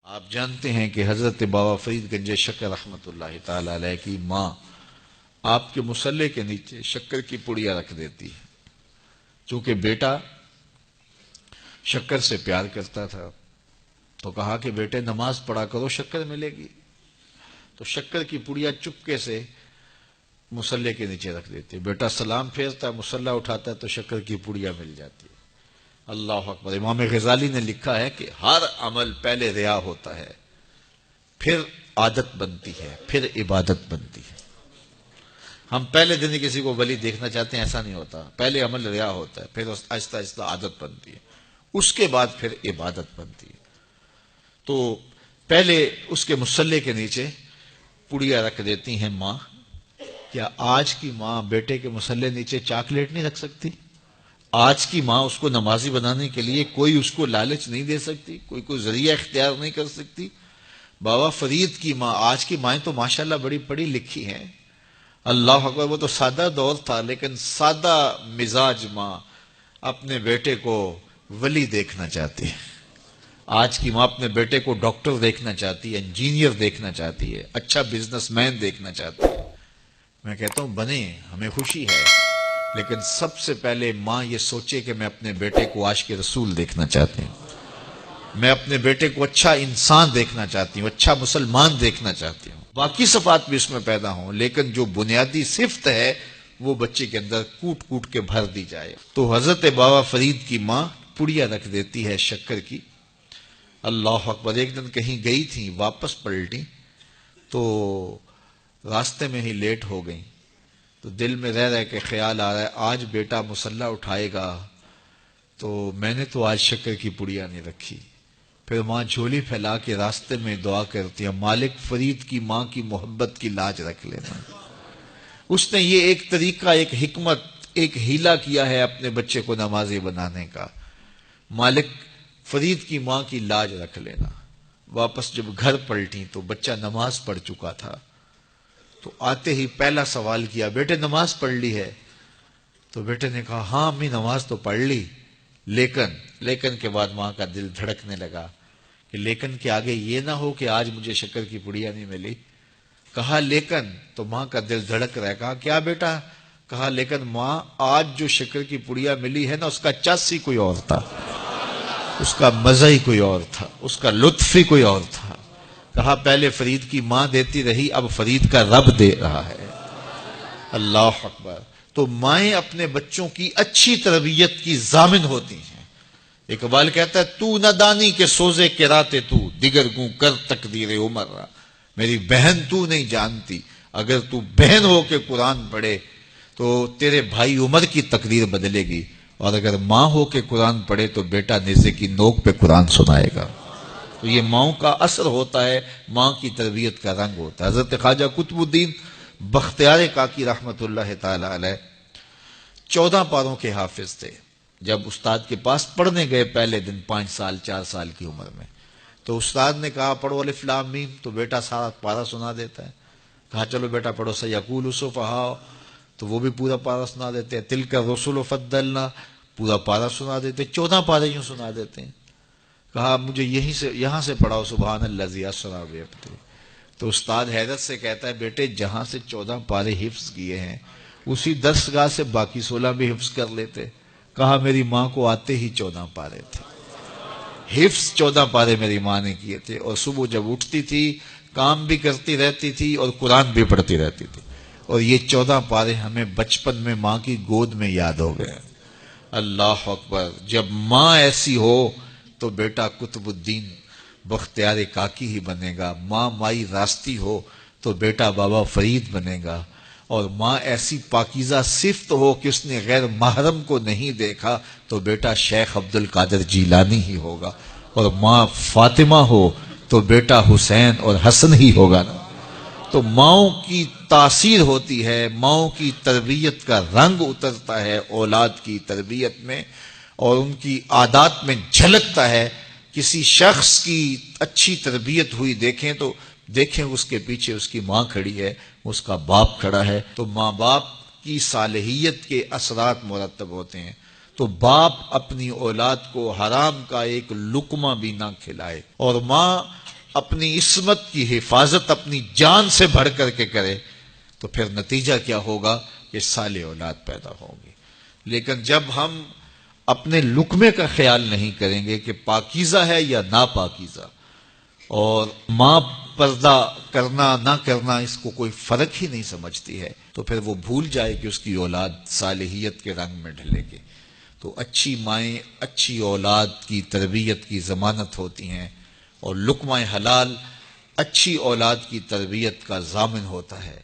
آپ جانتے ہیں کہ حضرت بابا فرید گنج شکر رحمۃ اللہ تعالی علیہ کی ماں آپ کے مصلے کے نیچے شکر کی پڑیا رکھ دیتی ہے۔ چونکہ بیٹا شکر سے پیار کرتا تھا تو کہا کہ بیٹے نماز پڑھا کرو، شکر ملے گی۔ تو شکر کی پڑیا چپکے سے مصلے کے نیچے رکھ دیتی ہے۔ بیٹا سلام پھیرتا ہے، مصلہ اٹھاتا ہے تو شکر کی پڑیا مل جاتی ہے۔ اللہ اکبر۔ امام غزالی نے لکھا ہے کہ ہر عمل پہلے ریا ہوتا ہے، پھر عادت بنتی ہے، پھر عبادت بنتی ہے۔ ہم پہلے دن ہی کسی کو ولی دیکھنا چاہتے ہیں، ایسا نہیں ہوتا۔ پہلے عمل ریا ہوتا ہے، پھر آہستہ آہستہ عادت بنتی ہے، اس کے بعد پھر عبادت بنتی ہے۔ تو پہلے اس کے مصلے کے نیچے پڑیا رکھ دیتی ہیں ماں۔ کیا آج کی ماں بیٹے کے مصلے نیچے چاکلیٹ نہیں رکھ سکتی؟ آج کی ماں اس کو نمازی بنانے کے لیے کوئی اس کو لالچ نہیں دے سکتی، کوئی ذریعہ اختیار نہیں کر سکتی؟ بابا فرید کی ماں، آج کی مائیں تو ماشاءاللہ بڑی پڑھی لکھی ہیں، اللہ اکبر۔ وہ تو سادہ دور تھا، لیکن سادہ مزاج ماں اپنے بیٹے کو ولی دیکھنا چاہتی ہے۔ آج کی ماں اپنے بیٹے کو ڈاکٹر دیکھنا چاہتی ہے، انجینئر دیکھنا چاہتی ہے، اچھا بزنس مین دیکھنا چاہتی ہے۔ میں کہتا ہوں بنے، ہمیں خوشی ہے، لیکن سب سے پہلے ماں یہ سوچے کہ میں اپنے بیٹے کو عاشق رسول دیکھنا چاہتی ہوں، میں اپنے بیٹے کو اچھا انسان دیکھنا چاہتی ہوں، اچھا مسلمان دیکھنا چاہتی ہوں۔ باقی صفات بھی اس میں پیدا ہوں، لیکن جو بنیادی صفت ہے وہ بچے کے اندر کوٹ کوٹ کے بھر دی جائے۔ تو حضرت بابا فرید کی ماں پڑیا رکھ دیتی ہے شکر کی۔ اللہ اکبر۔ ایک دن کہیں گئی تھی، واپس پلٹی تو راستے میں ہی لیٹ ہو گئی، تو دل میں رہ کے خیال آ رہا ہے آج بیٹا مصلی اٹھائے گا تو میں نے تو آج شکر کی پڑیا نہیں رکھی۔ پھر ماں جھولی پھیلا کے راستے میں دعا کرتی ہے، مالک فرید کی ماں کی محبت کی لاج رکھ لینا۔ اس نے یہ ایک طریقہ، ایک حکمت، ایک ہیلا کیا ہے اپنے بچے کو نمازی بنانے کا، مالک فرید کی ماں کی لاج رکھ لینا۔ واپس جب گھر پلٹی تو بچہ نماز پڑھ چکا تھا، تو آتے ہی پہلا سوال کیا، بیٹے نماز پڑھ لی ہے؟ تو بیٹے نے کہا ہاں امی نماز تو پڑھ لی، لیکن کے بعد ماں کا دل دھڑکنے لگا کہ لیکن کے آگے یہ نہ ہو کہ آج مجھے شکر کی پڑیا نہیں ملی۔ کہا لیکن، تو ماں کا دل دھڑک رہا ہے۔ کہا کیا بیٹا؟ کہا لیکن ماں آج جو شکر کی پڑیا ملی ہے نا، اس کا چس ہی کوئی اور تھا، اس کا مزہ ہی کوئی اور تھا، اس کا لطف ہی کوئی اور تھا۔ کہا پہلے فرید کی ماں دیتی رہی، اب فرید کا رب دے رہا ہے۔ اللہ اکبر۔ تو مائیں اپنے بچوں کی اچھی تربیت کی ضامن ہوتی ہیں۔ اقبال کہتا ہے تو نہ دانی کے سوزے کراتے تو، دیگر گوں کر تقدیر عمر را۔ میری بہن تو نہیں جانتی، اگر تو بہن ہو کے قرآن پڑھے تو تیرے بھائی عمر کی تقدیر بدلے گی، اور اگر ماں ہو کے قرآن پڑھے تو بیٹا نیزے کی نوک پہ قرآن سنائے گا۔ تو یہ ماؤں کا اثر ہوتا ہے، ماں کی تربیت کا رنگ ہوتا ہے۔ حضرت خواجہ قطب الدین بختیار کاکی رحمت اللہ تعالی علیہ 14 پاروں کے حافظ تھے۔ جب استاد کے پاس پڑھنے گئے پہلے دن 5 سال 4 سال کی عمر میں، تو استاد نے کہا پڑھو الف لام میم، تو بیٹا سارا پارہ سنا دیتا ہے۔ کہا چلو بیٹا پڑھو سیقول السفہاء، تو وہ بھی پورا پارہ سنا دیتے ہیں۔ تلک الرسل فضلنا، پورا پارہ سنا دیتے، 14 پارے یوں سنا دیتے ہیں۔ کہا مجھے یہاں سے پڑھاؤ سبحان الذی اسریٰ بعبدہ۔ تو استاد حیرت سے کہتا ہے بیٹے جہاں سے 14 پارے حفظ کیے ہیں اسی درسگاہ سے باقی 16 بھی حفظ کر لیتے۔ کہا میری ماں کو آتے ہی 14 پارے تھے، حفظ 14 پارے میری ماں نے کیے تھے، اور صبح جب اٹھتی تھی کام بھی کرتی رہتی تھی اور قرآن بھی پڑھتی رہتی تھی، اور یہ 14 پارے ہمیں بچپن میں ماں کی گود میں یاد ہو گئے۔ اللہ اکبر۔ جب ماں ایسی ہو تو بیٹا قطب الدین بختیار کاکی ہی بنے گا، ماں مائی راستی ہو تو بیٹا بابا فرید بنے گا، اور ماں ایسی پاکیزہ صفت ہو کہ اس نے غیر محرم کو نہیں دیکھا تو بیٹا شیخ عبد القادر جیلانی ہی ہوگا، اور ماں فاطمہ ہو تو بیٹا حسین اور حسن ہی ہوگا نا۔ تو ماؤں کی تاثیر ہوتی ہے، ماؤں کی تربیت کا رنگ اترتا ہے اولاد کی تربیت میں، اور ان کی عادات میں جھلکتا ہے۔ کسی شخص کی اچھی تربیت ہوئی دیکھیں تو دیکھیں اس کے پیچھے اس کی ماں کھڑی ہے، اس کا باپ کھڑا ہے، تو ماں باپ کی صالحیت کے اثرات مرتب ہوتے ہیں۔ تو باپ اپنی اولاد کو حرام کا ایک لقمہ بھی نہ کھلائے، اور ماں اپنی عصمت کی حفاظت اپنی جان سے بڑھ کر کے کرے تو پھر نتیجہ کیا ہوگا کہ صالح اولاد پیدا ہوگی. لیکن جب ہم اپنے لقمے کا خیال نہیں کریں گے کہ پاکیزہ ہے یا ناپاکیزہ، اور ماں پردہ کرنا نہ کرنا اس کو کوئی فرق ہی نہیں سمجھتی ہے، تو پھر وہ بھول جائے کہ اس کی اولاد صالحیت کے رنگ میں ڈھلے گی. تو اچھی مائیں اچھی اولاد کی تربیت کی ضمانت ہوتی ہیں، اور لقمہ حلال اچھی اولاد کی تربیت کا ضامن ہوتا ہے.